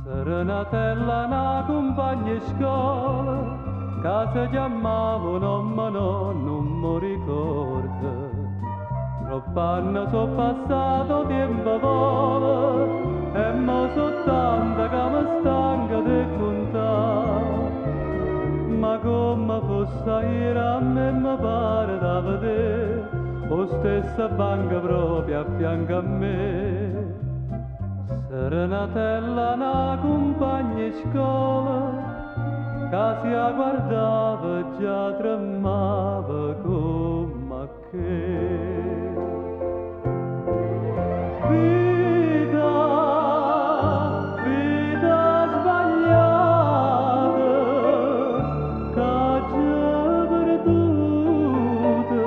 Serenatella una compagna di scuola che si chiamavano ma no, non mi ricordo. Troppi anni sono passato, tempo vola e mo so tanta che mi stanca di contare. Ma come fosse ieri a me mi pare da vedere la stessa banca proprio a fianco a me. Serenatella una compagna di scuola che si guardava e già tremava come che. Vita, vita sbagliata, che già perduta,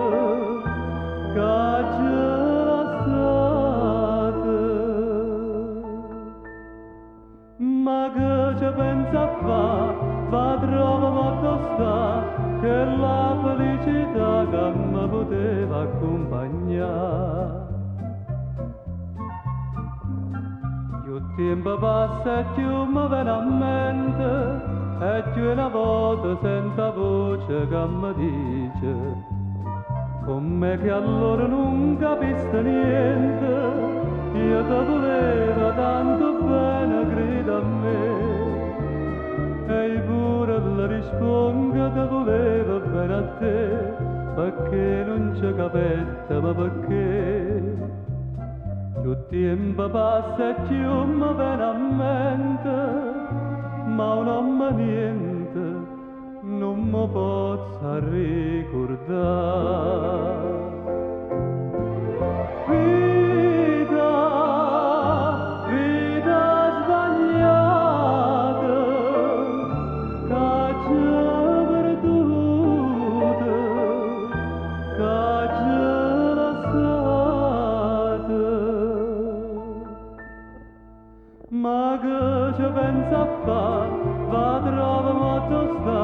che già lasciata. Ma che ci pensa a fa troppo molto sta, che la felicità che mi poteva accompagnare. Più tempo passa e più mi viene a mente, e più una volta sento voce che mi dice come che allora non capiste niente, io ti volevo tanto bene, creda a me. E pure le rispondo che ti volevo bene a te, perché non ci capette, ma perché? Più tempo passa e più mi viene a mente, ma non mi niente, non mi posso ricordare. Vita, vita sbagliata, che già perduta, che già lasciata. Ma che ci pensa a fa, va troppo molto sta,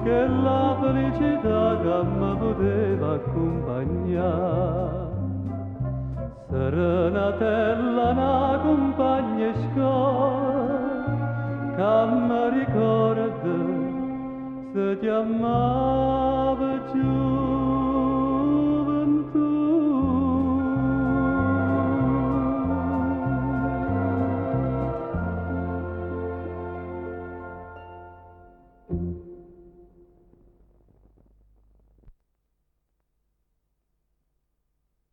che la felicità che mi poteva accompagnare. Serenatella una compagna di scuola, che mi ricorda si chiamava